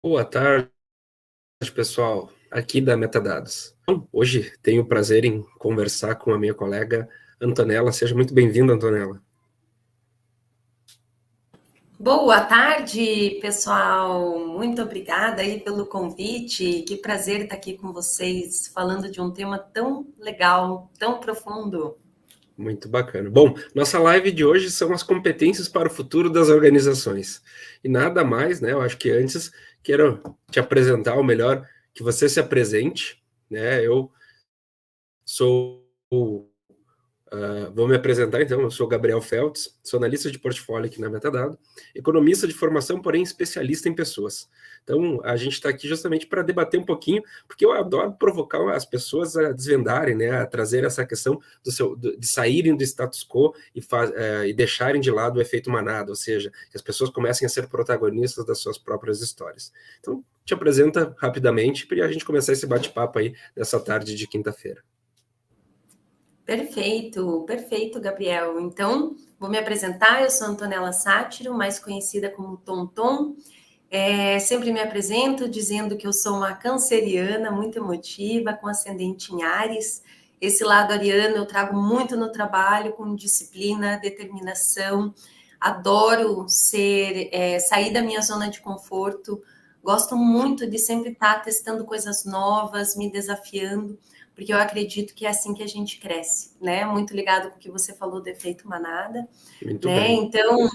Boa tarde, pessoal, aqui da Metadados. Hoje tenho o prazer em conversar com a minha colega Antonella. Seja muito bem-vinda, Antonella. Boa tarde, pessoal. Muito obrigada aí pelo convite. Que prazer estar aqui com vocês, falando de um tema tão legal, tão profundo. Muito bacana. Bom, nossa live de hoje são as competências para o futuro das organizações. E nada mais, né? Eu acho que antes quero te apresentar, ou melhor, que você se apresente, né? Eu sou vou me apresentar então, eu sou Gabriel Feltz, sou analista de portfólio aqui na Metadado, economista de formação, porém especialista em pessoas. Então, a gente está aqui justamente para debater um pouquinho, porque eu adoro provocar as pessoas a desvendarem, né, a trazer essa questão de saírem do status quo e deixarem de lado o efeito manada, ou seja, que as pessoas comecem a ser protagonistas das suas próprias histórias. Então, te apresenta rapidamente para a gente começar esse bate-papo aí nessa tarde de quinta-feira. Perfeito, perfeito, Gabriel. Então, vou me apresentar. Eu sou Antonella Sátiro, mais conhecida como Tonton. Sempre me apresento dizendo que eu sou uma canceriana muito emotiva, com ascendente em Áries. Esse lado ariano eu trago muito no trabalho, com disciplina, determinação. Adoro sair da minha zona de conforto. Gosto muito de sempre estar testando coisas novas, me desafiando, porque eu acredito que é assim que a gente cresce, né? Muito ligado com o que você falou do efeito manada, Muito né? bem. Então,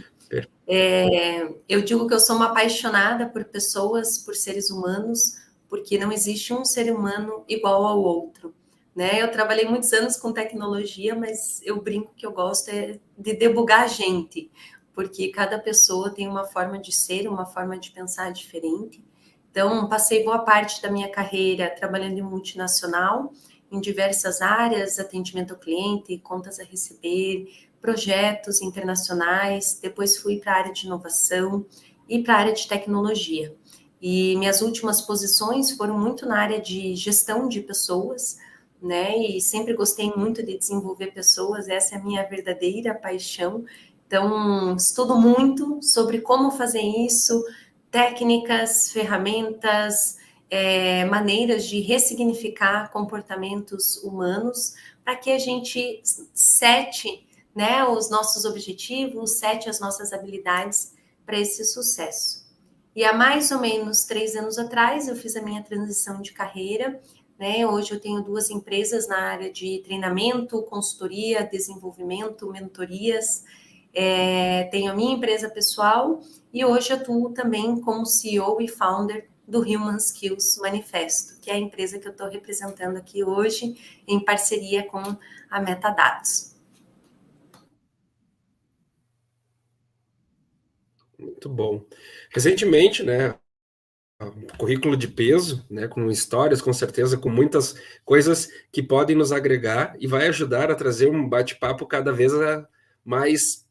eu digo que eu sou uma apaixonada por pessoas, por seres humanos, porque não existe um ser humano igual ao outro, né? Eu trabalhei muitos anos com tecnologia, mas eu brinco que eu gosto de debugar a gente, porque cada pessoa tem uma forma de ser, uma forma de pensar diferente. Então, passei boa parte da minha carreira trabalhando em multinacional, em diversas áreas, atendimento ao cliente, contas a receber, projetos internacionais, depois fui para a área de inovação e para a área de tecnologia. E minhas últimas posições foram muito na área de gestão de pessoas, né? E sempre gostei muito de desenvolver pessoas, essa é a minha verdadeira paixão. Então, estudo muito sobre como fazer isso, técnicas, ferramentas, maneiras de ressignificar comportamentos humanos para que a gente sete, né, os nossos objetivos, sete as nossas habilidades para esse sucesso. E há mais ou menos 3 anos atrás eu fiz a minha transição de carreira, né? Hoje eu tenho 2 empresas na área de treinamento, consultoria, desenvolvimento, mentorias. Tenho a minha empresa pessoal e hoje atuo também como CEO e founder do Human Skills Manifesto, que é a empresa que eu estou representando aqui hoje, em parceria com a Metadados. Muito bom. Recentemente, né, um currículo de peso, né, com histórias, com certeza, com muitas coisas que podem nos agregar e vai ajudar a trazer um bate-papo cada vez mais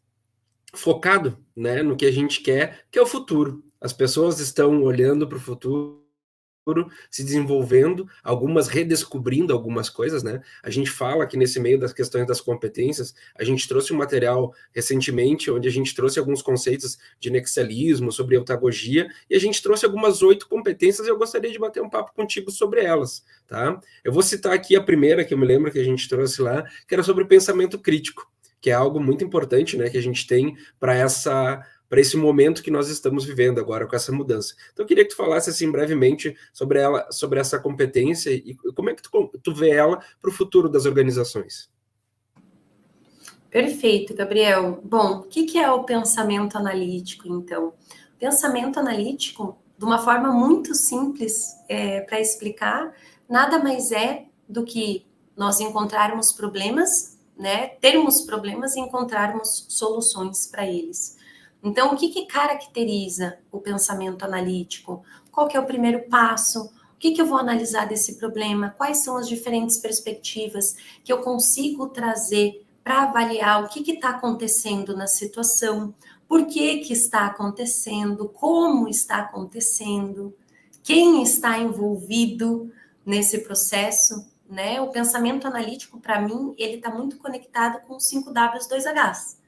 focado, né, no que a gente quer, que é o futuro. As pessoas estão olhando para o futuro, se desenvolvendo, algumas redescobrindo algumas coisas, né? A gente fala que nesse meio das questões das competências, a gente trouxe um material recentemente, onde a gente trouxe alguns conceitos de nexialismo, sobre eutagogia, e a gente trouxe algumas 8 competências, e eu gostaria de bater um papo contigo sobre elas, tá? Eu vou citar aqui a primeira, que eu me lembro que a gente trouxe lá, que era sobre o pensamento crítico, que é algo muito importante, né, que a gente tem para esse momento que nós estamos vivendo agora com essa mudança. Então, eu queria que tu falasse assim brevemente sobre ela, sobre essa competência e como é que tu vê ela para o futuro das organizações. Perfeito, Gabriel. Bom, o que é o pensamento analítico, então? O pensamento analítico, de uma forma muito simples para explicar, nada mais é do que nós encontrarmos problemas, né? Termos problemas e encontrarmos soluções para eles. Então, o que caracteriza o pensamento analítico? Qual que é o primeiro passo? O que eu vou analisar desse problema? Quais são as diferentes perspectivas que eu consigo trazer para avaliar o que está acontecendo na situação, por que está acontecendo, como está acontecendo, quem está envolvido nesse processo, né? O pensamento analítico, para mim, ele está muito conectado com os 5 Ws 2 Hs,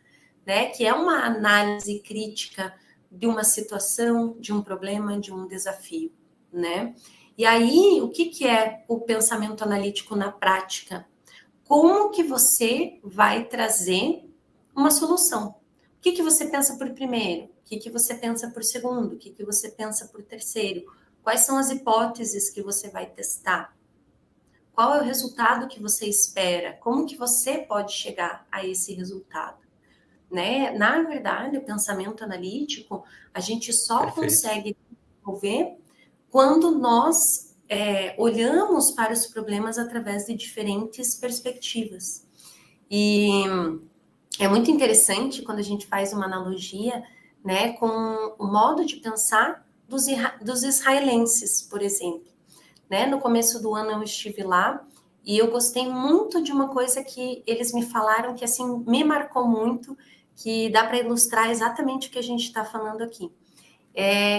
né? Que é uma análise crítica de uma situação, de um problema, de um desafio, né? E aí, o que é o pensamento analítico na prática? Como que você vai trazer uma solução? O que você pensa por primeiro? O que você pensa por segundo? O que você pensa por terceiro? Quais são as hipóteses que você vai testar? Qual é o resultado que você espera? Como que você pode chegar a esse resultado? Né? Na verdade, o pensamento analítico, a gente só consegue desenvolver quando nós olhamos para os problemas através de diferentes perspectivas. E é muito interessante quando a gente faz uma analogia, né, com o modo de pensar dos israelenses, por exemplo. Né? No começo do ano eu estive lá e eu gostei muito de uma coisa que eles me falaram que assim me marcou muito, que dá para ilustrar exatamente o que a gente está falando aqui.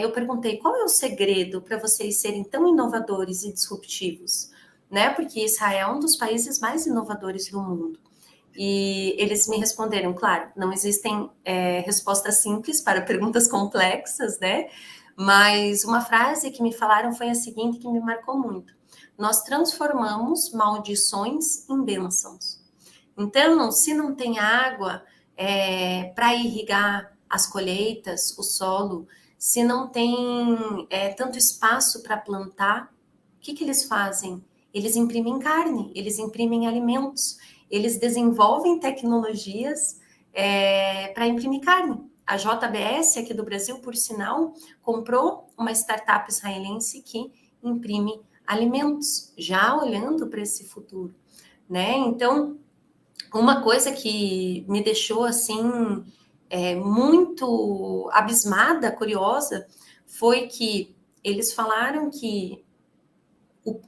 Eu perguntei qual é o segredo para vocês serem tão inovadores e disruptivos, né? Porque Israel é um dos países mais inovadores do mundo. E eles me responderam, claro, não existem respostas simples para perguntas complexas, né? Mas uma frase que me falaram foi a seguinte, que me marcou muito. Nós transformamos maldições em bênçãos. Então, se não tem água para irrigar as colheitas, o solo, se não tem tanto espaço para plantar, o que eles fazem? Eles imprimem carne, eles imprimem alimentos, eles desenvolvem tecnologias para imprimir carne. A JBS aqui do Brasil, por sinal, comprou uma startup israelense que imprime alimentos, já olhando para esse futuro, né? Então, uma coisa que me deixou assim muito abismada, curiosa, foi que eles falaram que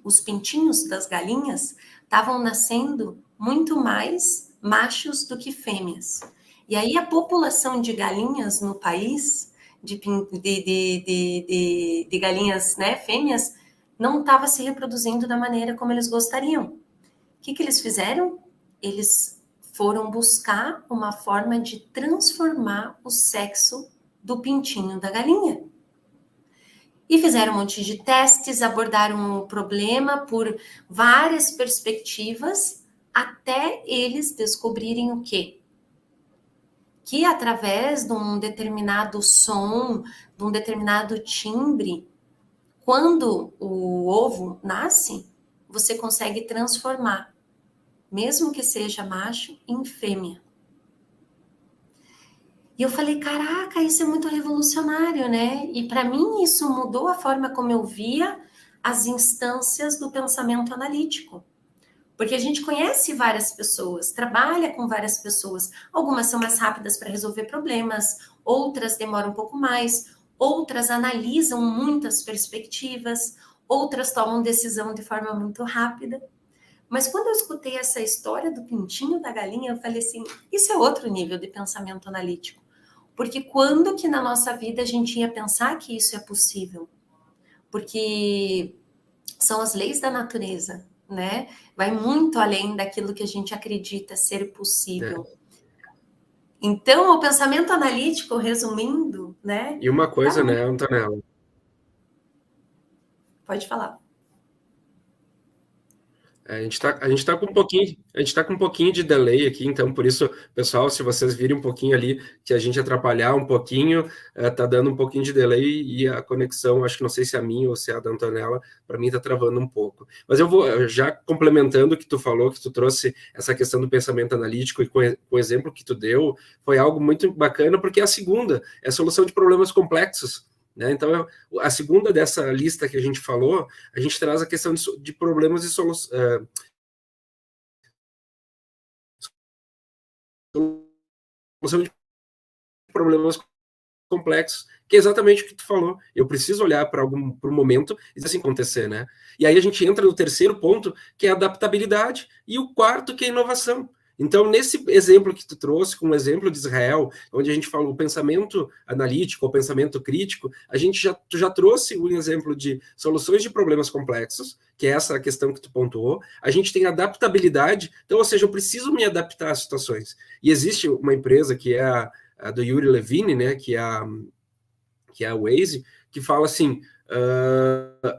os pintinhos das galinhas estavam nascendo muito mais machos do que fêmeas. E aí a população de galinhas no país, de galinhas, né, fêmeas, não estava se reproduzindo da maneira como eles gostariam. O que eles fizeram? Eles foram buscar uma forma de transformar o sexo do pintinho da galinha. E fizeram um monte de testes, abordaram o problema por várias perspectivas, até eles descobrirem o quê? Que através de um determinado som, de um determinado timbre, quando o ovo nasce, você consegue transformar, mesmo que seja macho, em fêmea. E eu falei, caraca, isso é muito revolucionário, né? E para mim isso mudou a forma como eu via as instâncias do pensamento analítico. Porque a gente conhece várias pessoas, trabalha com várias pessoas. Algumas são mais rápidas para resolver problemas, outras demoram um pouco mais, outras analisam muitas perspectivas, outras tomam decisão de forma muito rápida. Mas quando eu escutei essa história do pintinho da galinha, eu falei assim, isso é outro nível de pensamento analítico. Porque quando que na nossa vida a gente ia pensar que isso é possível? Porque são as leis da natureza, né? Vai muito além daquilo que a gente acredita ser possível. Então, o pensamento analítico, resumindo, né? E uma coisa, né, Antonella? Pode falar. A gente tá com um pouquinho de delay aqui, então por isso, pessoal, se vocês virem um pouquinho ali, que a gente atrapalhar um pouquinho, tá dando um pouquinho de delay e a conexão, acho que não sei se é a minha ou se é a da Antonella, para mim tá travando um pouco. Mas eu vou já complementando o que tu falou, que tu trouxe essa questão do pensamento analítico e com o exemplo que tu deu, foi algo muito bacana, porque a segunda é a solução de problemas complexos. Né? Então, a segunda dessa lista que a gente falou, a gente traz a questão de problemas e soluções de problemas complexos, que é exatamente o que tu falou. Eu preciso olhar para um momento e dizer assim acontecer, né? E aí a gente entra no terceiro ponto, que é a adaptabilidade, e o quarto, que é a inovação. Então, nesse exemplo que tu trouxe, com o exemplo de Israel, onde a gente falou o pensamento analítico, o pensamento crítico, tu já trouxe um exemplo de soluções de problemas complexos, que é essa questão que tu pontuou. A gente tem adaptabilidade, então, ou seja, eu preciso me adaptar às situações. E existe uma empresa que é a do Yuri Levine, né, que é que é a Waze, que fala assim,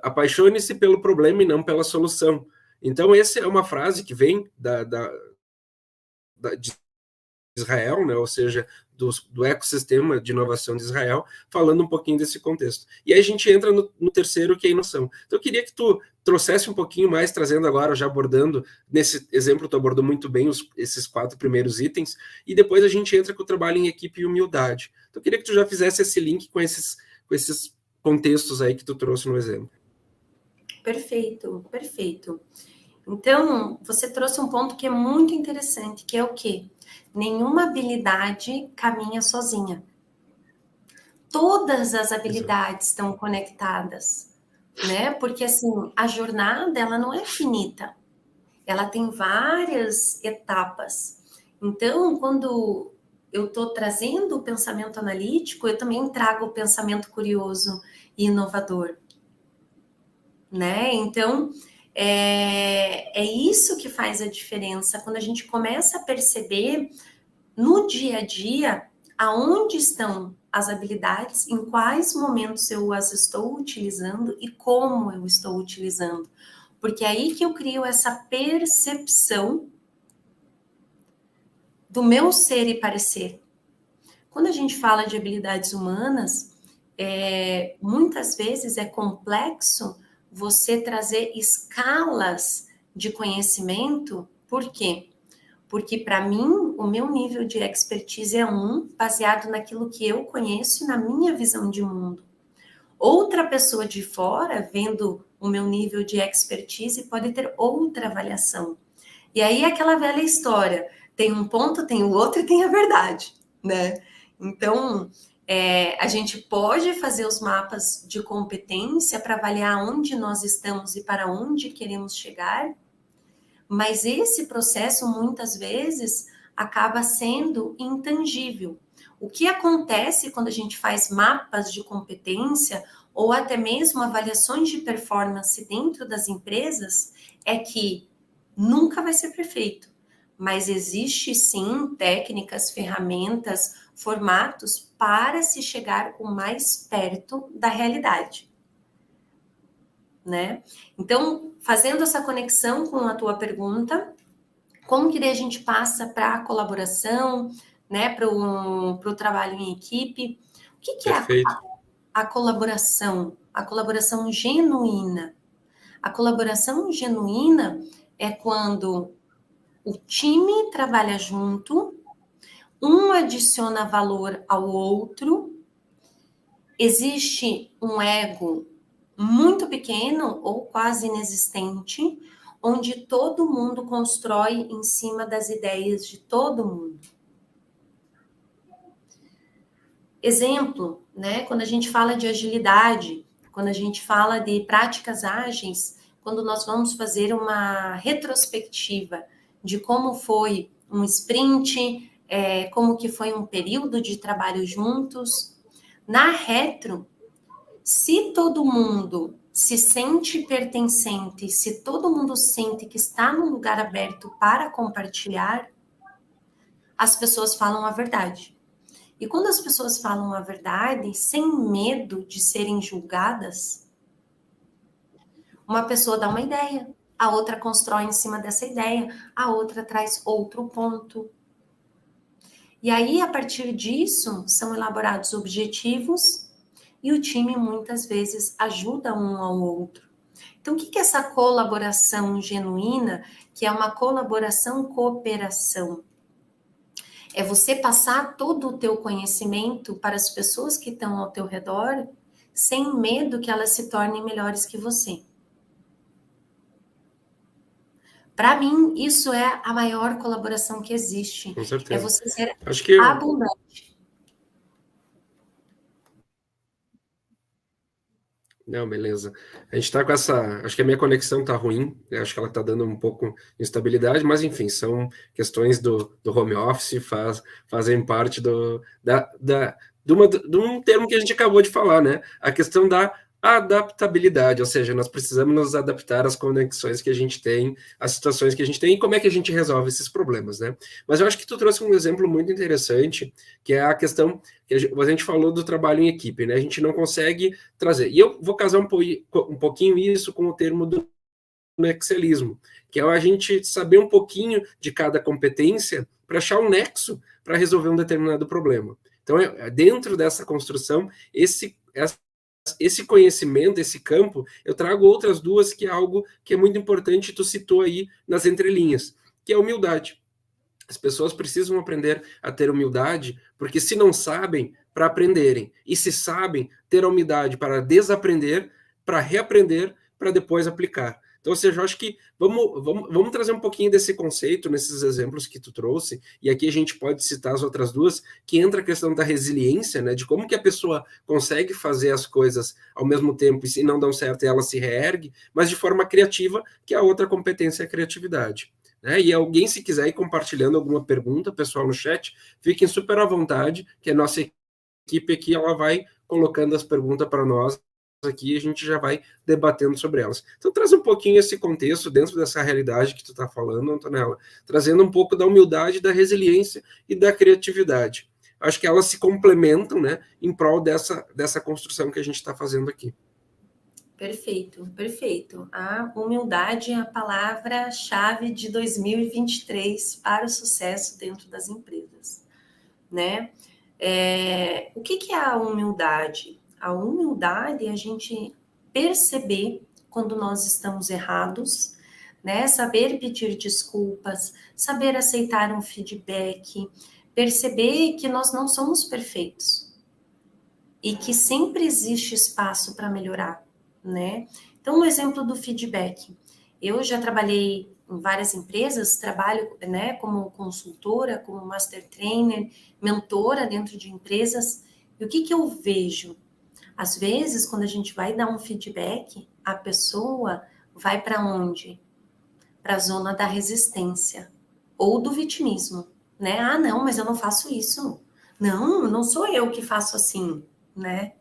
apaixone-se pelo problema e não pela solução. Então, essa é uma frase que vem de Israel, né? Ou seja, do ecossistema de inovação de Israel, falando um pouquinho desse contexto. E aí a gente entra no terceiro, que é a inovação. Então, eu queria que tu trouxesse um pouquinho mais, trazendo agora, já abordando, nesse exemplo, tu abordou muito bem esses 4 primeiros itens, e depois a gente entra com o trabalho em equipe e humildade. Então, eu queria que tu já fizesse esse link com esses contextos aí que tu trouxe no exemplo. Perfeito, perfeito. Então, você trouxe um ponto que é muito interessante, que é o quê? Nenhuma habilidade caminha sozinha. Todas as habilidades estão conectadas, né? Porque, assim, a jornada, ela não é finita. Ela tem várias etapas. Então, quando eu estou trazendo o pensamento analítico, eu também trago o pensamento curioso e inovador, né? Então, é isso que faz a diferença quando a gente começa a perceber no dia a dia aonde estão as habilidades, em quais momentos eu as estou utilizando e como eu estou utilizando. Porque é aí que eu crio essa percepção do meu ser e parecer. Quando a gente fala de habilidades humanas, muitas vezes é complexo você trazer escalas de conhecimento. Por quê? Porque, para mim, o meu nível de expertise é baseado naquilo que eu conheço e na minha visão de mundo. Outra pessoa de fora, vendo o meu nível de expertise, pode ter outra avaliação. E aí, aquela velha história, tem um ponto, tem o outro e tem a verdade, né? Então, a gente pode fazer os mapas de competência para avaliar onde nós estamos e para onde queremos chegar, mas esse processo, muitas vezes, acaba sendo intangível. O que acontece quando a gente faz mapas de competência ou até mesmo avaliações de performance dentro das empresas é que nunca vai ser perfeito, mas existe sim técnicas, ferramentas, formatos para se chegar o mais perto da realidade, né? Então, fazendo essa conexão com a tua pergunta, como que daí a gente passa para a colaboração, né, para o trabalho em equipe? O que é a colaboração? A colaboração genuína. A colaboração genuína é quando o time trabalha junto, um adiciona valor ao outro, existe um ego muito pequeno ou quase inexistente, onde todo mundo constrói em cima das ideias de todo mundo. Exemplo, né? Quando a gente fala de agilidade, quando a gente fala de práticas ágeis, quando nós vamos fazer uma retrospectiva de como foi um sprint, como que foi um período de trabalho juntos, na retro, se todo mundo se sente pertencente, se todo mundo sente que está num lugar aberto para compartilhar, as pessoas falam a verdade. E quando as pessoas falam a verdade, sem medo de serem julgadas, uma pessoa dá uma ideia, a outra constrói em cima dessa ideia, a outra traz outro ponto. E aí, a partir disso, são elaborados objetivos e o time muitas vezes ajuda um ao outro. Então, o que é essa colaboração genuína, que é uma colaboração-cooperação? É você passar todo o teu conhecimento para as pessoas que estão ao teu redor, sem medo que elas se tornem melhores que você. Para mim, isso é a maior colaboração que existe. Com certeza. É você ser abundante. Não, beleza. A gente está com essa... Acho que a minha conexão está ruim, acho que ela está dando um pouco de instabilidade, mas enfim, são questões do home office, fazem parte de um termo que a gente acabou de falar, né? A questão da A adaptabilidade, ou seja, nós precisamos nos adaptar às conexões que a gente tem, às situações que a gente tem e como é que a gente resolve esses problemas, né? Mas eu acho que tu trouxe um exemplo muito interessante, que é a questão que a gente falou do trabalho em equipe, né? A gente não consegue trazer. E eu vou casar um pouquinho isso com o termo do excelismo, que é a gente saber um pouquinho de cada competência para achar um nexo para resolver um determinado problema. Então, dentro dessa construção, esse conhecimento, esse campo, eu trago outras duas que é algo que é muito importante, tu citou aí nas entrelinhas, que é a humildade. As pessoas precisam aprender a ter humildade, porque se não sabem, para aprenderem. E se sabem, ter a humildade para desaprender, para reaprender, para depois aplicar. Então, ou seja, eu acho que vamos trazer um pouquinho desse conceito nesses exemplos que tu trouxe, e aqui a gente pode citar as outras duas, que entra a questão da resiliência, né, de como que a pessoa consegue fazer as coisas ao mesmo tempo, e se não dão certo, ela se reergue, mas de forma criativa, que a outra competência é a criatividade. Né? E alguém, se quiser ir compartilhando alguma pergunta, pessoal, no chat, fiquem super à vontade, que a nossa equipe aqui ela vai colocando as perguntas para nós aqui e a gente já vai debatendo sobre elas. Então, traz um pouquinho esse contexto dentro dessa realidade que tu está falando, Antonella, trazendo um pouco da humildade, da resiliência e da criatividade. Acho que elas se complementam, né, em prol dessa construção que a gente está fazendo aqui. Perfeito, perfeito. A humildade é a palavra-chave de 2023 para o sucesso dentro das empresas, né? O que é a humildade? A humildade é a gente perceber quando nós estamos errados, né? Saber pedir desculpas, saber aceitar um feedback, perceber que nós não somos perfeitos e que sempre existe espaço para melhorar, né? Então, um exemplo do feedback. Eu já trabalhei em várias empresas, trabalho, né, como consultora, como master trainer, mentora dentro de empresas. E o que eu vejo? Às vezes, quando a gente vai dar um feedback, a pessoa vai para onde? Para a zona da resistência ou do vitimismo, né? Ah, não, mas eu não faço isso. Não sou eu que faço assim, né?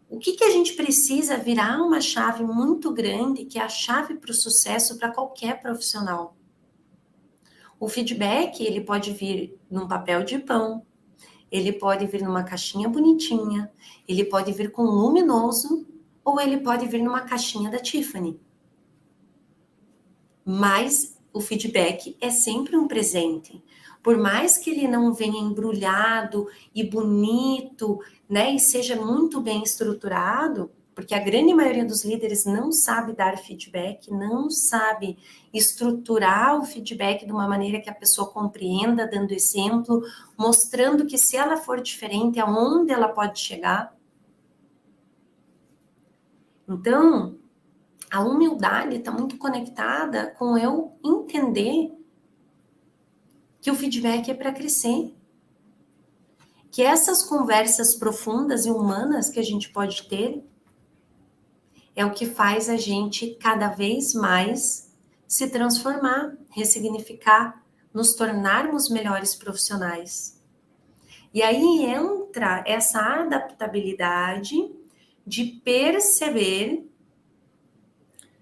O que a gente precisa virar uma chave muito grande, que é a chave para o sucesso para qualquer profissional. O feedback, ele pode vir num papel de pão, ele pode vir numa caixinha bonitinha, ele pode vir com luminoso, ou ele pode vir numa caixinha da Tiffany. Mas o feedback é sempre um presente. Por mais que ele não venha embrulhado e bonito, né, e seja muito bem estruturado, porque a grande maioria dos líderes não sabe dar feedback, não sabe estruturar o feedback de uma maneira que a pessoa compreenda, dando exemplo, mostrando que se ela for diferente, aonde ela pode chegar. Então, a humildade está muito conectada com eu entender que o feedback é para crescer. Que essas conversas profundas e humanas que a gente pode ter é o que faz a gente cada vez mais se transformar, ressignificar, nos tornarmos melhores profissionais. E aí entra essa adaptabilidade de perceber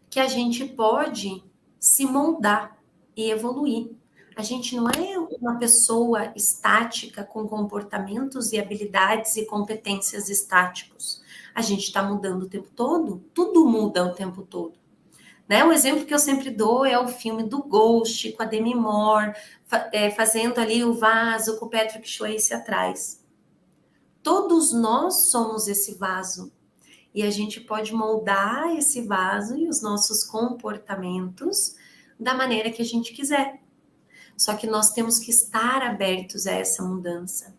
que a gente pode se moldar e evoluir. A gente não é uma pessoa estática com comportamentos e habilidades e competências estáticos. A gente está mudando o tempo todo, tudo muda o tempo todo. Né? O exemplo que eu sempre dou é o filme do Ghost, com a Demi Moore, fazendo ali o vaso com o Patrick Swayze atrás. Todos nós somos esse vaso. E a gente pode moldar esse vaso e os nossos comportamentos da maneira que a gente quiser. Só que nós temos que estar abertos a essa mudança.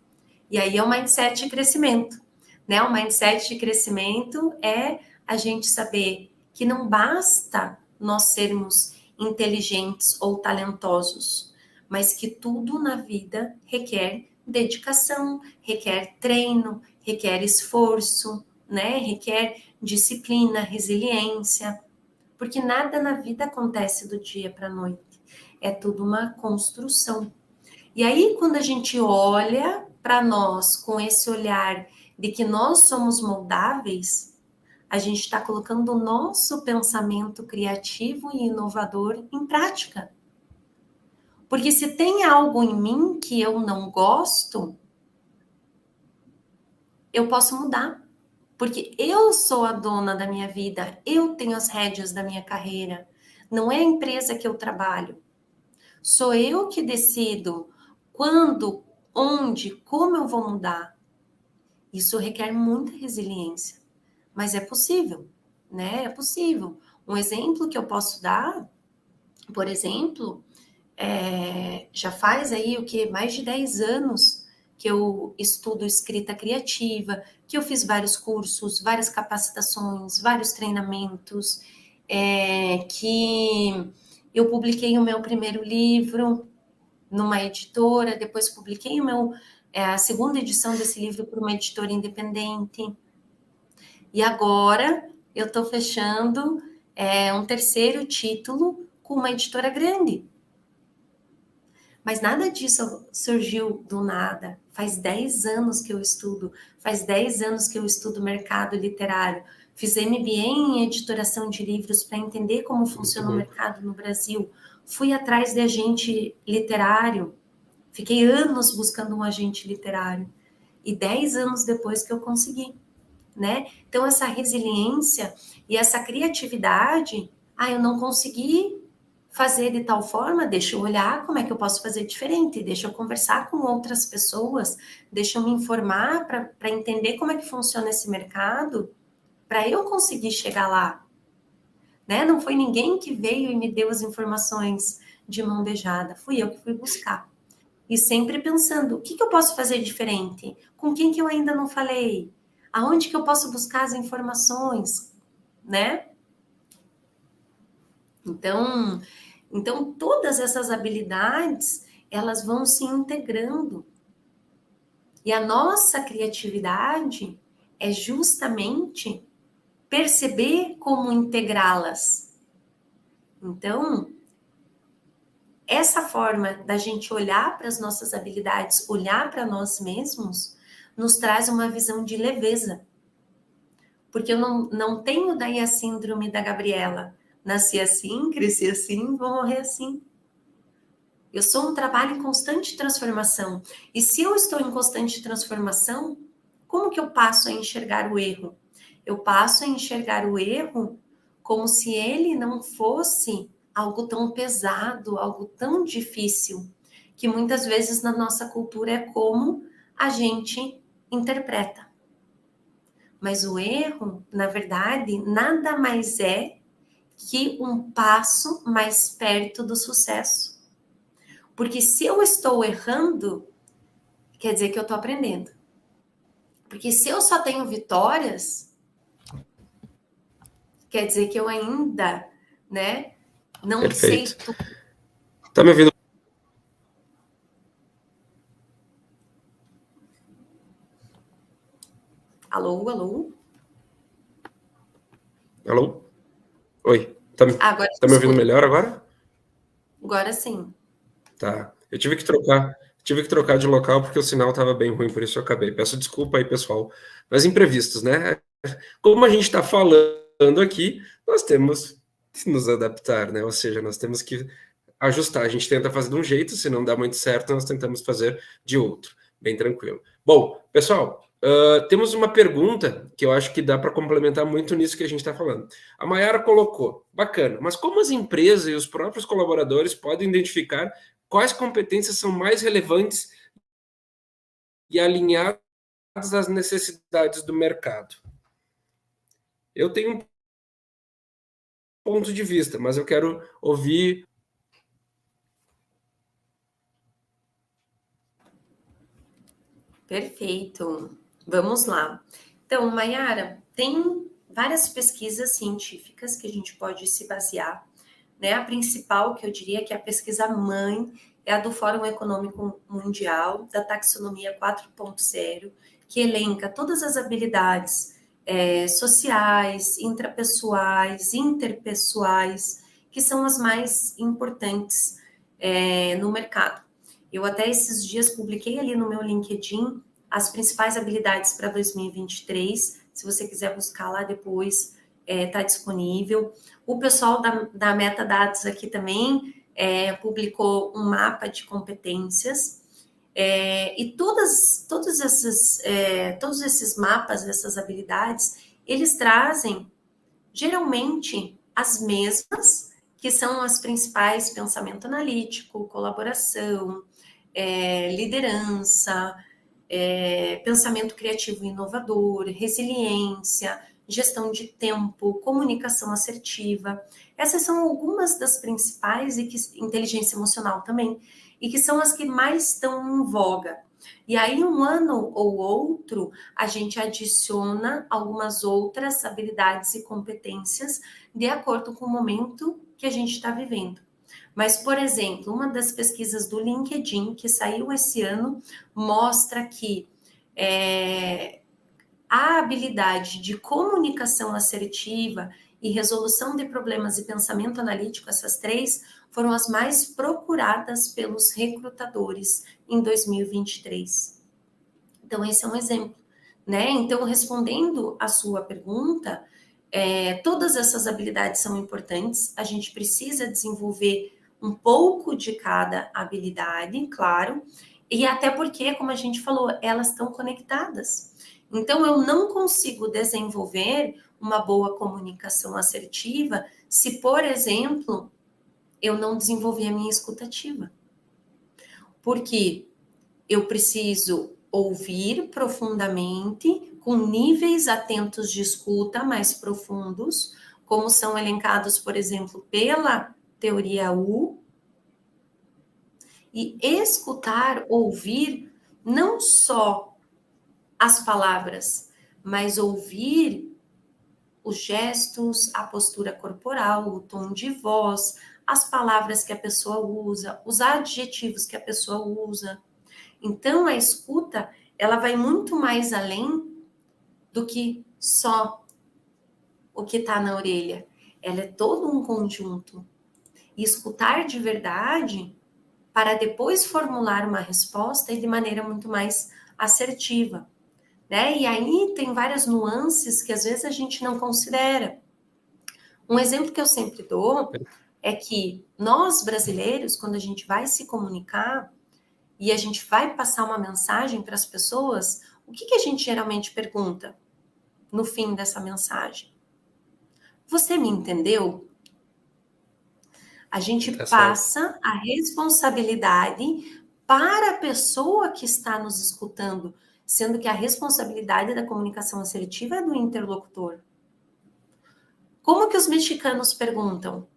E aí é o mindset de crescimento, né? O mindset de crescimento é a gente saber que não basta nós sermos inteligentes ou talentosos, mas que tudo na vida requer dedicação, requer treino, requer esforço, né? Requer disciplina, resiliência, porque nada na vida acontece do dia para a noite. É tudo uma construção. E aí, quando a gente olha para nós com esse olhar de que nós somos moldáveis, a gente está colocando o nosso pensamento criativo e inovador em prática. Porque se tem algo em mim que eu não gosto, eu posso mudar. Porque eu sou a dona da minha vida, eu tenho as rédeas da minha carreira. Não é a empresa que eu trabalho. Sou eu que decido quando, onde, como eu vou mudar. Isso requer muita resiliência, mas é possível, né? É possível. Um exemplo que eu posso dar, por exemplo, já faz aí o que? Mais de 10 anos que eu estudo escrita criativa, que eu fiz vários cursos, várias capacitações, vários treinamentos, que eu publiquei o meu primeiro livro numa editora, depois publiquei a segunda edição desse livro por uma editora independente. E agora eu estou fechando um terceiro título com uma editora grande. Mas nada disso surgiu do nada. Faz 10 anos que eu estudo, faz 10 anos que eu estudo mercado literário. Fiz MBA em editoração de livros para entender como funciona o mercado no Brasil. Fui atrás de agente literário. Fiquei anos buscando um agente literário. E 10 anos depois que eu consegui, né? Então, essa resiliência e essa criatividade, eu não consegui fazer de tal forma, deixa eu olhar como é que eu posso fazer diferente, deixa eu conversar com outras pessoas, deixa eu me informar para entender como é que funciona esse mercado, para eu conseguir chegar lá, né? Não foi ninguém que veio e me deu as informações de mão beijada, fui eu que fui buscar. E sempre pensando, o que eu posso fazer diferente? Com quem que eu ainda não falei? Aonde que eu posso buscar as informações, né? Então, todas essas habilidades, elas vão se integrando. E a nossa criatividade é justamente perceber como integrá-las. Então, essa forma da gente olhar para as nossas habilidades, olhar para nós mesmos, nos traz uma visão de leveza. Porque eu não tenho daí a síndrome da Gabriela. Nasci assim, cresci assim, vou morrer assim. Eu sou um trabalho em constante transformação. E se eu estou em constante transformação, como que eu passo a enxergar o erro? Eu passo a enxergar o erro como se ele não fosse algo tão pesado, algo tão difícil, que muitas vezes na nossa cultura é como a gente interpreta. Mas o erro, na verdade, nada mais é que um passo mais perto do sucesso. Porque se eu estou errando, quer dizer que eu estou aprendendo. Porque se eu só tenho vitórias, quer dizer que eu ainda, né, não sei tudo. Tá me ouvindo? Alô, alô? Alô? Oi, tá me ouvindo melhor agora? Agora sim. Tá. Eu tive que trocar de local porque o sinal estava bem ruim, por isso eu acabei. Peço desculpa aí, pessoal. Mas imprevistos, né? Como a gente está falando aqui, nós temos que nos adaptar, né? Ou seja, nós temos que ajustar. A gente tenta fazer de um jeito, se não dá muito certo, nós tentamos fazer de outro. Bem tranquilo. Bom, pessoal, temos uma pergunta que eu acho que dá para complementar muito nisso que a gente está falando. A Mayara colocou, bacana, mas como as empresas e os próprios colaboradores podem identificar quais competências são mais relevantes e alinhadas às necessidades do mercado? Eu tenho um ponto de vista, mas eu quero ouvir. Perfeito. Vamos lá. Então, Mayara, tem várias pesquisas científicas que a gente pode se basear, né? A principal, que eu diria que é a pesquisa mãe, é a do Fórum Econômico Mundial, da Taxonomia 4.0, que elenca todas as habilidades sociais, intrapessoais, interpessoais, que são as mais importantes no mercado. Eu até esses dias publiquei ali no meu LinkedIn as principais habilidades para 2023, Se você quiser buscar lá depois, está disponível. O pessoal da Metadados aqui também publicou um mapa de competências. E todos esses mapas, essas habilidades, eles trazem, geralmente, as mesmas, que são as principais: pensamento analítico, colaboração, liderança, pensamento criativo e inovador, resiliência, gestão de tempo, comunicação assertiva. Essas são algumas das principais, e inteligência emocional também, e que são as que mais estão em voga. E aí, um ano ou outro, a gente adiciona algumas outras habilidades e competências de acordo com o momento que a gente está vivendo. Mas, por exemplo, uma das pesquisas do LinkedIn, que saiu esse ano, mostra que a habilidade de comunicação assertiva e resolução de problemas e pensamento analítico, essas três, foram as mais procuradas pelos recrutadores em 2023. Então, esse é um exemplo, né? Então, respondendo a sua pergunta, todas essas habilidades são importantes, a gente precisa desenvolver um pouco de cada habilidade, claro, e até porque, como a gente falou, elas estão conectadas. Então, eu não consigo desenvolver uma boa comunicação assertiva se, por exemplo, eu não desenvolver a minha escutativa. Porque eu preciso ouvir profundamente, com níveis atentos de escuta mais profundos, como são elencados, por exemplo, pela teoria U, e escutar, ouvir, não só as palavras, mas ouvir os gestos, a postura corporal, o tom de voz, as palavras que a pessoa usa, os adjetivos que a pessoa usa. Então, a escuta, ela vai muito mais além do que só o que está na orelha. Ela é todo um conjunto. E escutar de verdade para depois formular uma resposta e de maneira muito mais assertiva, né? E aí tem várias nuances que às vezes a gente não considera. Um exemplo que eu sempre dou é que nós brasileiros, quando a gente vai se comunicar e a gente vai passar uma mensagem para as pessoas, o que a gente geralmente pergunta no fim dessa mensagem? Você me entendeu? A gente passa a responsabilidade para a pessoa que está nos escutando, sendo que a responsabilidade da comunicação assertiva é do interlocutor. Como que os mexicanos perguntam,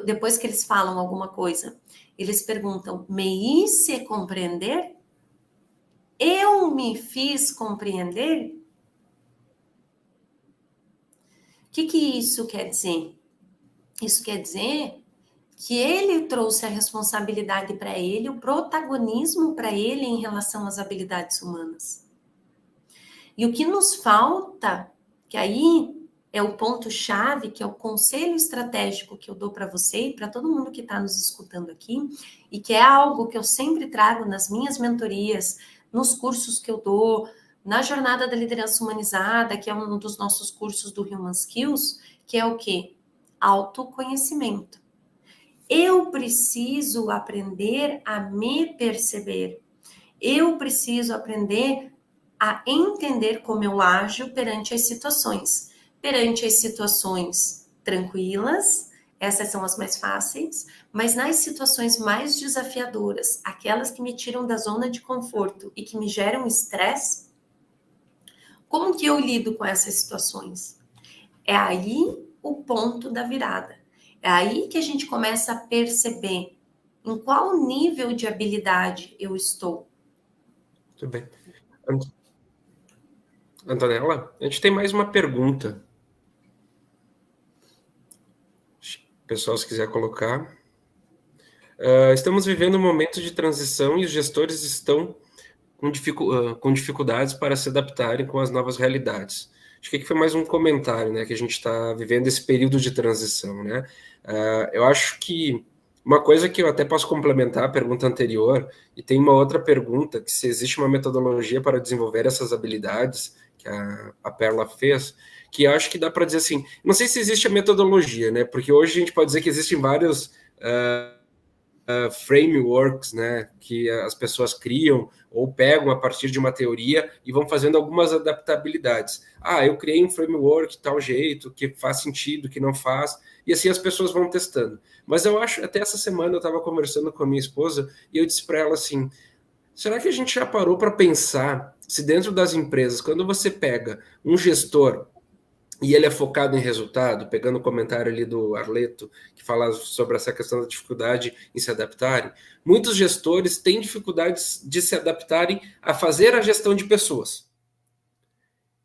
depois que eles falam alguma coisa? Eles perguntam: me hice compreender? Eu me fiz compreender? O que isso quer dizer? Isso quer dizer que ele trouxe a responsabilidade para ele, o protagonismo para ele em relação às habilidades humanas. E o que nos falta, que aí é o ponto-chave, que é o conselho estratégico que eu dou para você e para todo mundo que está nos escutando aqui, e que é algo que eu sempre trago nas minhas mentorias, nos cursos que eu dou, na Jornada da Liderança Humanizada, que é um dos nossos cursos do Human Skills, que é o quê? Autoconhecimento. Eu preciso aprender a me perceber. Eu preciso aprender a entender como eu ajo perante as situações. Perante as situações tranquilas, essas são as mais fáceis, mas nas situações mais desafiadoras, aquelas que me tiram da zona de conforto e que me geram estresse, como que eu lido com essas situações? É aí o ponto da virada. É aí que a gente começa a perceber em qual nível de habilidade eu estou. Muito bem. Antonella, a gente tem mais uma pergunta. Pessoal, se quiser colocar. Estamos vivendo um momento de transição e os gestores estão com dificuldades para se adaptarem com as novas realidades. Acho que aqui foi mais um comentário, né, que a gente está vivendo esse período de transição, né? Eu acho que Uma coisa que eu até posso complementar a pergunta anterior, e tem uma outra pergunta, que se existe uma metodologia para desenvolver essas habilidades, que a Perla fez, que eu acho que dá para dizer assim, não sei se existe a metodologia, né? Porque hoje a gente pode dizer que existem vários frameworks, né, que as pessoas criam ou pegam a partir de uma teoria e vão fazendo algumas adaptabilidades. Ah, eu criei um framework de tal jeito, que faz sentido, que não faz, e assim as pessoas vão testando. Mas eu acho, até essa semana eu estava conversando com a minha esposa e eu disse para ela assim, será que a gente já parou para pensar se dentro das empresas, quando você pega um gestor e ele é focado em resultado, pegando o comentário ali do Arleto, que fala sobre essa questão da dificuldade em se adaptarem, muitos gestores têm dificuldades de se adaptarem a fazer a gestão de pessoas.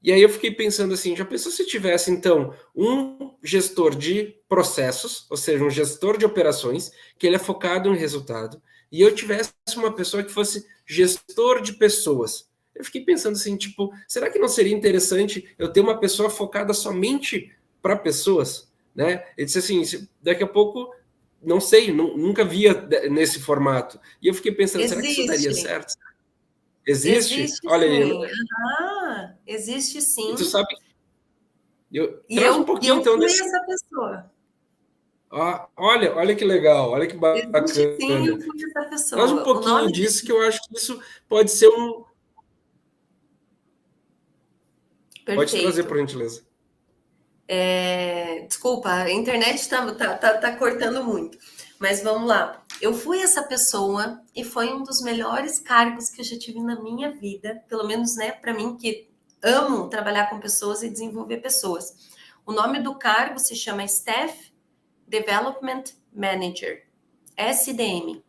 E aí eu fiquei pensando assim, já pensou se tivesse, então, um gestor de processos, ou seja, um gestor de operações, que ele é focado em resultado, e eu tivesse uma pessoa que fosse gestor de pessoas. Eu fiquei pensando assim, tipo, será que não seria interessante eu ter uma pessoa focada somente para pessoas, né? Eu disse assim, daqui a pouco, não sei, nunca via nesse formato. E eu fiquei pensando, será que isso daria Existe, certo? Existe? existe Olha aí, sim. Ah, existe e tu sim. sabe, E traz um eu pouquinho então fui desse. essa pessoa. Olha que legal, olha que Existe sim, bacana. eu fui essa Traz um pessoa. O pouquinho nome disso, desse... que eu acho que isso pode ser um. Pode trazer, Perfeito. por gentileza. Desculpa, a internet tá cortando muito. Mas vamos lá. Eu fui essa pessoa e foi um dos melhores cargos que eu já tive na minha vida, pelo menos, né, para mim que amo trabalhar com pessoas e desenvolver pessoas. O nome do cargo se chama Staff Development Manager, SDM.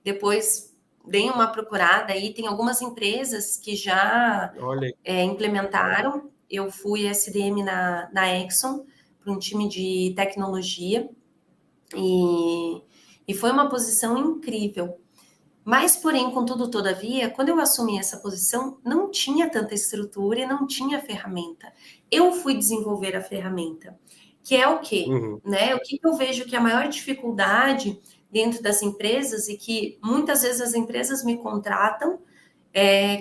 Depois deem uma procurada aí, tem algumas empresas que já Olha, implementaram. Eu fui SDM na Exxon, para um time de tecnologia, e foi uma posição incrível. Mas, porém, contudo, todavia, quando eu assumi essa posição, não tinha tanta estrutura e não tinha ferramenta. Eu fui desenvolver a ferramenta, que é o quê? uhum, Né? O que eu vejo que é a maior dificuldade dentro das empresas e que muitas vezes as empresas me contratam,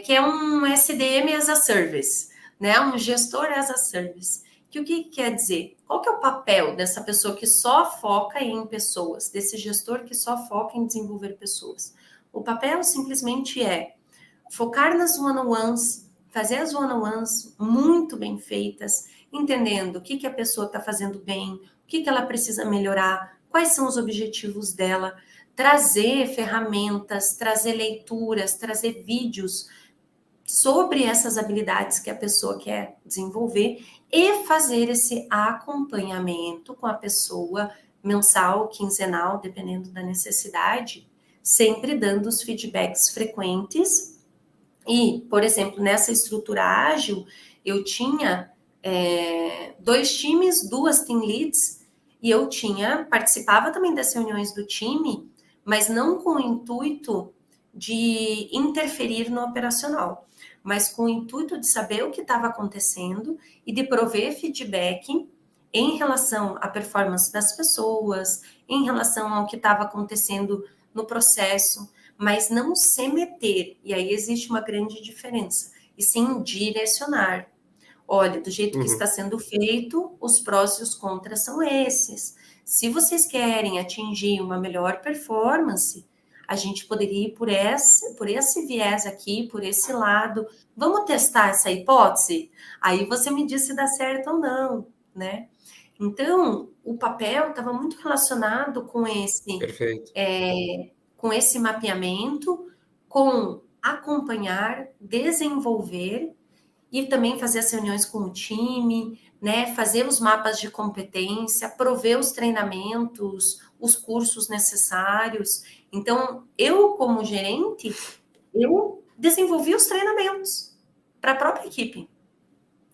que é um SDM as a service, né? Um gestor as a service. Que o que quer dizer? Qual que é o papel dessa pessoa que só foca em pessoas, desse gestor que só foca em desenvolver pessoas? O papel simplesmente é focar nas one-on-ones, fazer as one-on-ones muito bem feitas, entendendo o que a pessoa está fazendo bem, o que ela precisa melhorar, quais são os objetivos dela, trazer ferramentas, trazer leituras, trazer vídeos sobre essas habilidades que a pessoa quer desenvolver e fazer esse acompanhamento com a pessoa mensal, quinzenal, dependendo da necessidade, sempre dando os feedbacks frequentes. E, por exemplo, nessa estrutura ágil, eu tinha 2 times, 2 team leads, e eu participava também das reuniões do time, mas não com o intuito de interferir no operacional, mas com o intuito de saber o que estava acontecendo e de prover feedback em relação à performance das pessoas, em relação ao que estava acontecendo no processo, mas não se meter, e aí existe uma grande diferença, e sim direcionar. Olha, do jeito que uhum, está sendo feito, os prós e os contras são esses. Se vocês querem atingir uma melhor performance, a gente poderia ir por esse viés aqui, por esse lado. Vamos testar essa hipótese? Aí você me diz se dá certo ou não, né? Então, o papel estava muito relacionado perfeito. com esse mapeamento, com acompanhar, desenvolver e também fazer as reuniões com o time, né? Fazer os mapas de competência, prover os treinamentos, os cursos necessários. Então, eu, como gerente, eu desenvolvi os treinamentos para a própria equipe,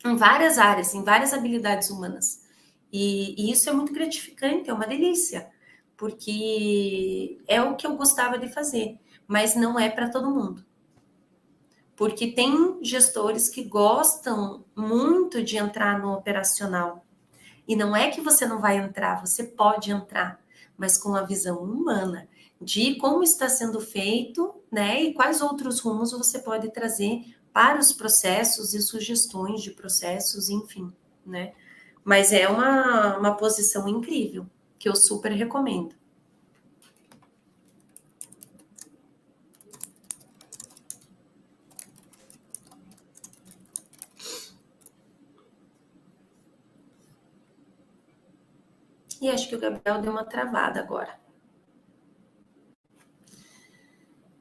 em várias áreas, em várias habilidades humanas. E isso é muito gratificante, é uma delícia, porque é o que eu gostava de fazer, mas não é para todo mundo. Porque tem gestores que gostam muito de entrar no operacional. E não é que você não vai entrar, você pode entrar, mas com a visão humana de como está sendo feito, né, e quais outros rumos você pode trazer para os processos e sugestões de processos, enfim, né? Mas é uma posição incrível, que eu super recomendo. E acho que o Gabriel deu uma travada agora.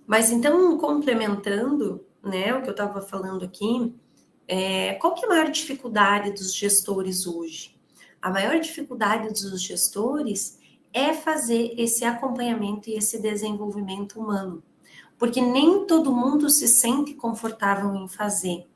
Mas então, complementando, né, o que eu estava falando aqui, qual que é a maior dificuldade dos gestores hoje? A maior dificuldade dos gestores é fazer esse acompanhamento e esse desenvolvimento humano, porque nem todo mundo se sente confortável em fazer.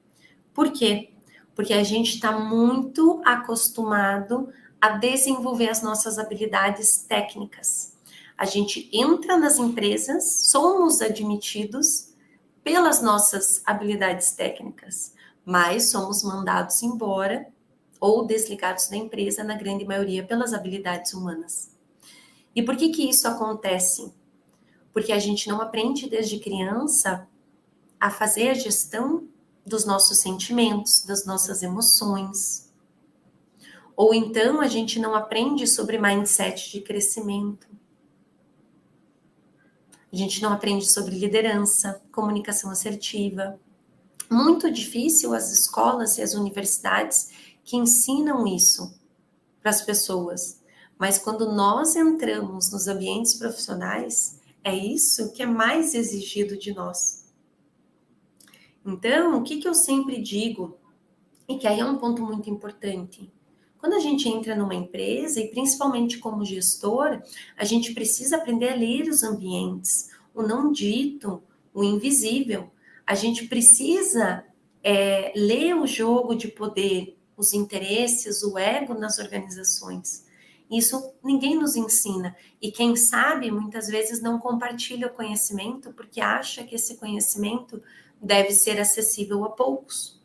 Por quê? Porque a gente está muito acostumado a desenvolver as nossas habilidades técnicas. A gente entra nas empresas, somos admitidos pelas nossas habilidades técnicas, mas somos mandados embora ou desligados da empresa, na grande maioria, pelas habilidades humanas. E por que que isso acontece? Porque a gente não aprende desde criança a fazer a gestão dos nossos sentimentos, das nossas emoções. Ou então a gente não aprende sobre mindset de crescimento. A gente não aprende sobre liderança, comunicação assertiva. Muito difícil as escolas e as universidades que ensinam isso para as pessoas. Mas quando nós entramos nos ambientes profissionais, é isso que é mais exigido de nós. Então, o que eu sempre digo, e que aí é um ponto muito importante, quando a gente entra numa empresa, e principalmente como gestor, a gente precisa aprender a ler os ambientes, o não dito, o invisível. A gente precisa ler o jogo de poder, os interesses, o ego nas organizações. Isso ninguém nos ensina. E quem sabe, muitas vezes não compartilha o conhecimento porque acha que esse conhecimento deve ser acessível a poucos.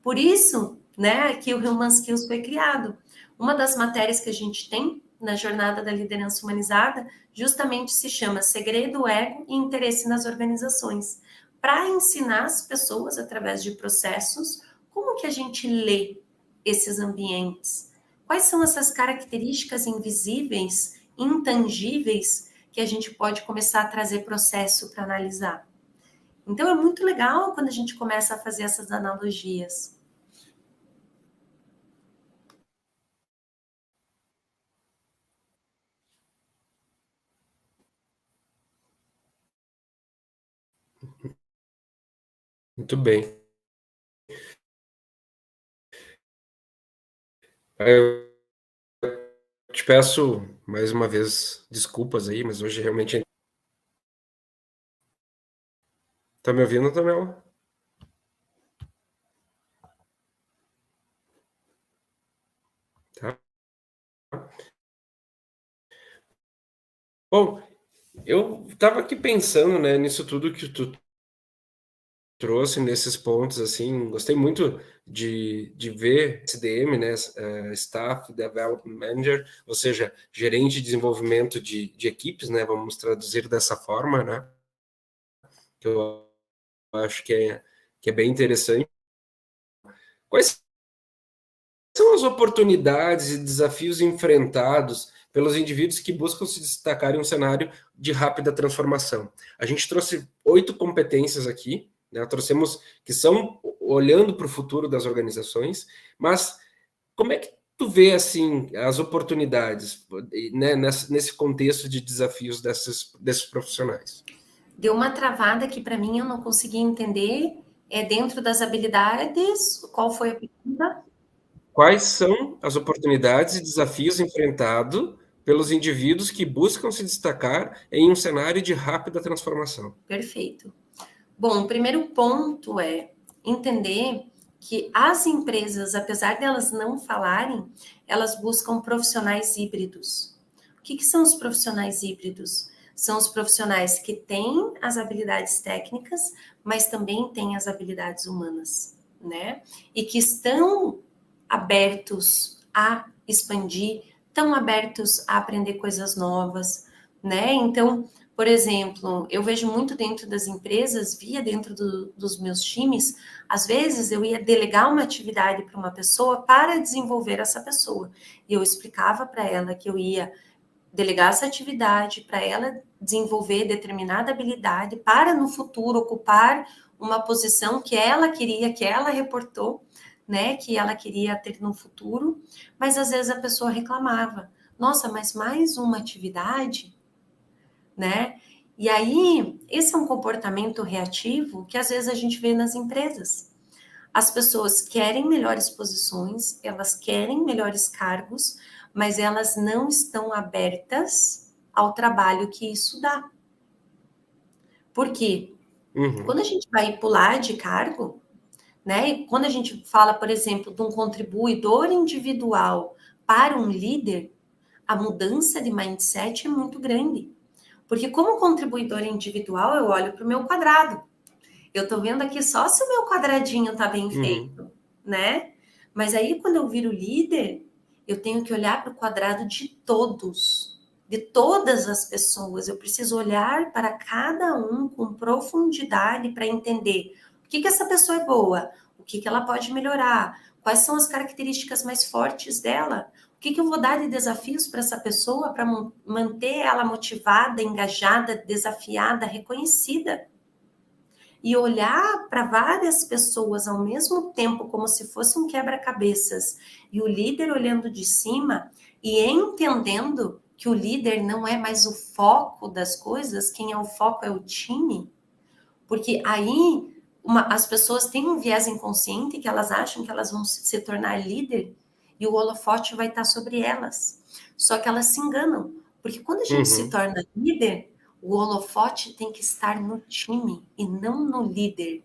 Por isso, né, que o Human Skills foi criado. Uma das matérias que a gente tem na jornada da liderança humanizada justamente se chama Segredo, Ego e Interesse nas Organizações, para ensinar as pessoas, através de processos, como que a gente lê esses ambientes. Quais são essas características invisíveis, intangíveis, que a gente pode começar a trazer processo para analisar. Então, é muito legal quando a gente começa a fazer essas analogias. Muito bem. Eu te peço mais uma vez desculpas aí, mas hoje realmente. Tá me ouvindo, Tamel? Tá. Bom, eu estava aqui pensando, né, nisso tudo que tu trouxe, nesses pontos, assim, gostei muito de ver SDM, né, Staff Development Manager, ou seja, gerente de desenvolvimento de equipes, né, vamos traduzir dessa forma, né, que eu acho que é bem interessante. Quais são as oportunidades e desafios enfrentados pelos indivíduos que buscam se destacar em um cenário de rápida transformação? A gente trouxe 8 competências aqui, né? Trouxemos que são olhando para o futuro das organizações, mas como é que tu vê assim as oportunidades, né, nesse contexto de desafios desses profissionais? Deu uma travada que para mim eu não consegui entender. É dentro das habilidades, qual foi a pergunta? Quais são as oportunidades e desafios enfrentados pelos indivíduos que buscam se destacar em um cenário de rápida transformação? Perfeito. Bom, o primeiro ponto é entender que as empresas, apesar de elas não falarem, elas buscam profissionais híbridos. O que são os profissionais híbridos? São os profissionais que têm as habilidades técnicas, mas também têm as habilidades humanas, né? E que estão abertos a expandir estão abertos a aprender coisas novas, né? Então, por exemplo, eu vejo muito dentro das empresas, via dentro dos meus times, às vezes eu ia delegar uma atividade para uma pessoa para desenvolver essa pessoa. E eu explicava para ela que eu ia delegar essa atividade para ela desenvolver determinada habilidade para no futuro ocupar uma posição que ela queria, que ela reportou, né, que ela queria ter no futuro, mas às vezes a pessoa reclamava: nossa, mas mais uma atividade, né? E aí, esse é um comportamento reativo que às vezes a gente vê nas empresas. As pessoas querem melhores posições, elas querem melhores cargos, mas elas não estão abertas ao trabalho que isso dá. Por quê? Quando a gente vai pular de cargo, né? E quando a gente fala, por exemplo, de um contribuidor individual para um líder, a mudança de mindset é muito grande. Porque como contribuidor individual, eu olho para o meu quadrado. Eu estou vendo aqui só se o meu quadradinho está bem feito, né? Mas aí, quando eu viro líder, eu tenho que olhar para o quadrado de todos, de todas as pessoas. Eu preciso olhar para cada um com profundidade para entender o que essa pessoa é boa, o que ela pode melhorar, quais são as características mais fortes dela, o que eu vou dar de desafios para essa pessoa para manter ela motivada, engajada, desafiada, reconhecida. E olhar para várias pessoas ao mesmo tempo como se fosse um quebra-cabeças e o líder olhando de cima e entendendo que o líder não é mais o foco das coisas, quem é o foco é o time, porque aí as pessoas têm um viés inconsciente que elas acham que elas vão se tornar líder e o holofote vai estar sobre elas. Só que elas se enganam, porque quando a gente se torna líder, o holofote tem que estar no time e não no líder.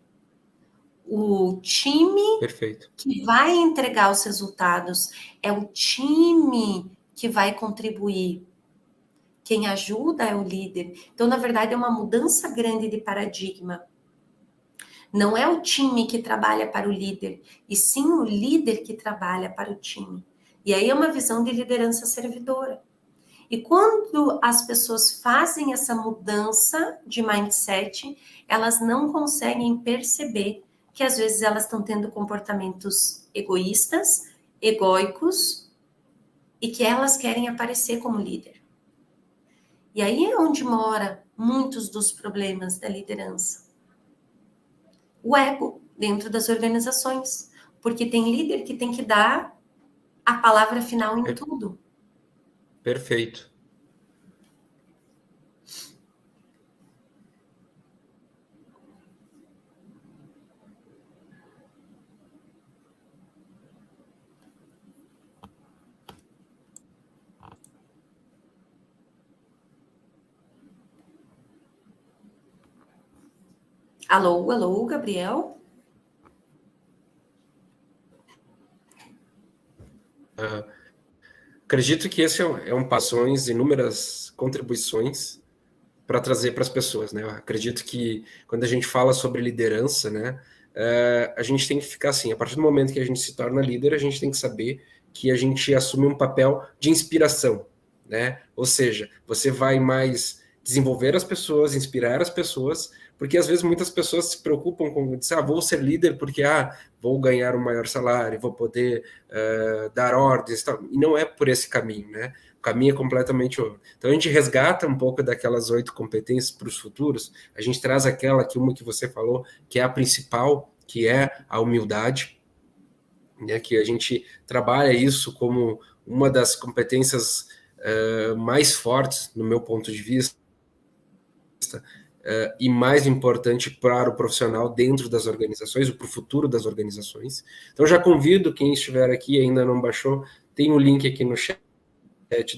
O time Perfeito. que vai entregar os resultados, é o time que vai contribuir. Quem ajuda é o líder. Então, na verdade, é uma mudança grande de paradigma. Não é o time que trabalha para o líder, e sim o líder que trabalha para o time. E aí é uma visão de liderança servidora. E quando as pessoas fazem essa mudança de mindset, elas não conseguem perceber que às vezes elas estão tendo comportamentos egoístas, egóicos, e que elas querem aparecer como líder. E aí é onde mora muitos dos problemas da liderança. O ego dentro das organizações. Porque tem líder que tem que dar a palavra final em tudo. Perfeito. Alô, alô, Gabriel? Acredito que esse é um passões, inúmeras contribuições para trazer para as pessoas, né? Eu acredito que quando a gente fala sobre liderança, né, a gente tem que ficar assim, a partir do momento que a gente se torna líder, a gente tem que saber que a gente assume um papel de inspiração, né? Ou seja, você vai mais desenvolver as pessoas, inspirar as pessoas, porque às vezes muitas pessoas se preocupam com dizer, vou ser líder porque vou ganhar um maior salário, vou poder dar ordens, tal. E não é por esse caminho, né? O caminho é completamente outro. Então a gente resgata um pouco daquelas 8 competências para os futuros, a gente traz uma que você falou, que é a principal, que é a humildade, né? Que a gente trabalha isso como uma das competências mais fortes, no meu ponto de vista, e mais importante para o profissional dentro das organizações, para o futuro das organizações. Então, já convido quem estiver aqui e ainda não baixou, tem um link aqui no chat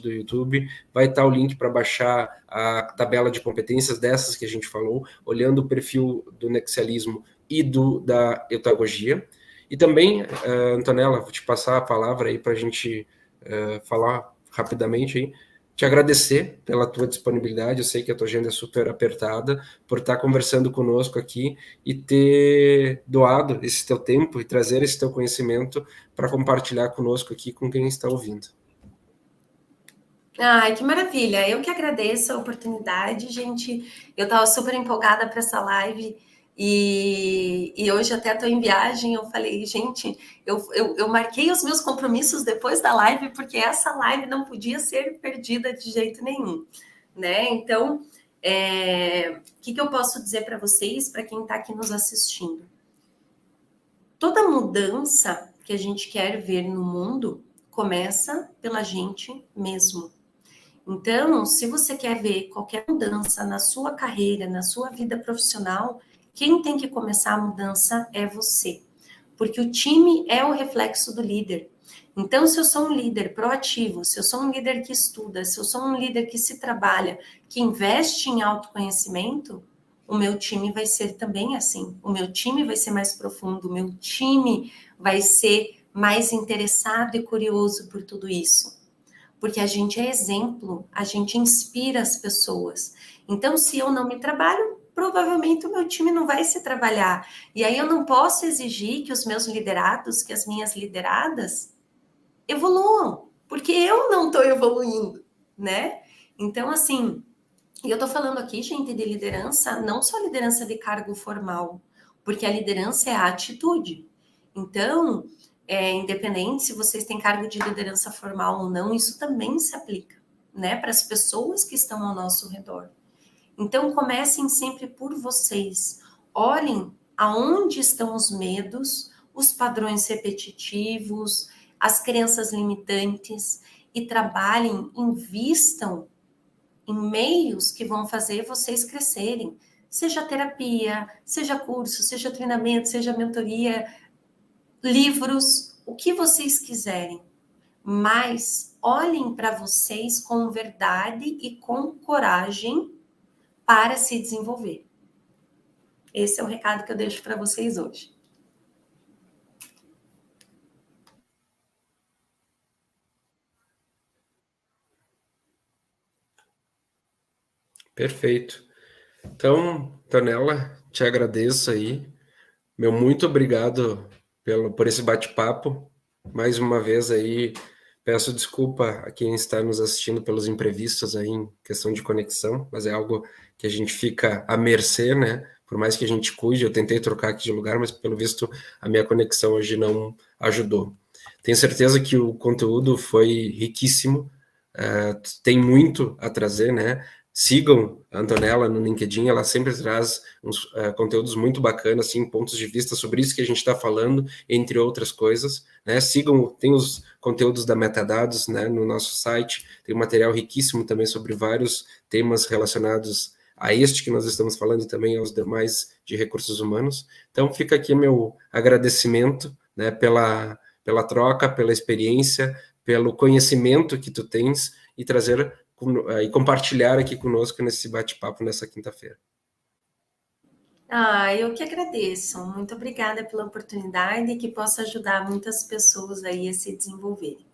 do YouTube, vai estar o link para baixar a tabela de competências dessas que a gente falou, olhando o perfil do nexialismo e da etagogia. E também, Antonella, vou te passar a palavra aí para a gente falar rapidamente aí, te agradecer pela tua disponibilidade, eu sei que a tua agenda é super apertada, por estar conversando conosco aqui e ter doado esse teu tempo e trazer esse teu conhecimento para compartilhar conosco aqui com quem está ouvindo. Ai, que maravilha! Eu que agradeço a oportunidade, gente. Eu estava super empolgada para essa live e hoje até estou em viagem. Eu falei, gente, eu marquei os meus compromissos depois da live, porque essa live não podia ser perdida de jeito nenhum, né? Então, o que eu posso dizer para vocês, para quem está aqui nos assistindo? Toda mudança que a gente quer ver no mundo começa pela gente mesmo. Então, se você quer ver qualquer mudança na sua carreira, na sua vida profissional, quem tem que começar a mudança é você. Porque o time é o reflexo do líder. Então, se eu sou um líder proativo, se eu sou um líder que estuda, se eu sou um líder que se trabalha, que investe em autoconhecimento, o meu time vai ser também assim. O meu time vai ser mais profundo, o meu time vai ser mais interessado e curioso por tudo isso. Porque a gente é exemplo, a gente inspira as pessoas. Então, se eu não me trabalho, provavelmente o meu time não vai se trabalhar. E aí eu não posso exigir que os meus liderados, que as minhas lideradas evoluam, porque eu não estou evoluindo, né? Então, assim, e eu estou falando aqui, gente, de liderança, não só liderança de cargo formal, porque a liderança é a atitude. Então, independente se vocês têm cargo de liderança formal ou não, isso também se aplica, né, para as pessoas que estão ao nosso redor. Então, comecem sempre por vocês. Olhem aonde estão os medos, os padrões repetitivos, as crenças limitantes e trabalhem, invistam em meios que vão fazer vocês crescerem. Seja terapia, seja curso, seja treinamento, seja mentoria, livros, o que vocês quiserem. Mas olhem para vocês com verdade e com coragem para se desenvolver. Esse é o recado que eu deixo para vocês hoje. Perfeito. Então, Tonela, te agradeço aí. Meu muito obrigado por esse bate-papo. Mais uma vez aí, peço desculpa a quem está nos assistindo pelos imprevistos aí em questão de conexão, mas é algo que a gente fica à mercê, né? Por mais que a gente cuide, eu tentei trocar aqui de lugar, mas pelo visto a minha conexão hoje não ajudou. Tenho certeza que o conteúdo foi riquíssimo, tem muito a trazer, né? Sigam a Antonella no LinkedIn, ela sempre traz uns conteúdos muito bacanas, assim, pontos de vista sobre isso que a gente está falando, entre outras coisas, né? Sigam, tem os conteúdos da Metadados, né, no nosso site, tem um material riquíssimo também sobre vários temas relacionados a este que nós estamos falando e também aos demais de recursos humanos. Então, fica aqui meu agradecimento, né, pela troca, pela experiência, pelo conhecimento que tu tens e trazer e compartilhar aqui conosco nesse bate-papo nessa quinta-feira. Eu que agradeço. Muito obrigada pela oportunidade e que possa ajudar muitas pessoas aí a se desenvolverem.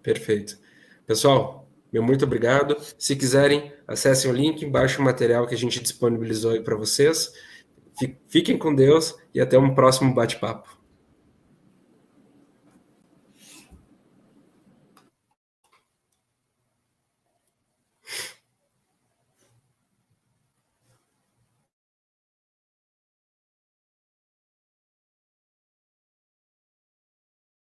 Perfeito. Pessoal, meu muito obrigado. Se quiserem, acessem o link, baixem o material que a gente disponibilizou aí para vocês. Fiquem com Deus e até um próximo bate-papo.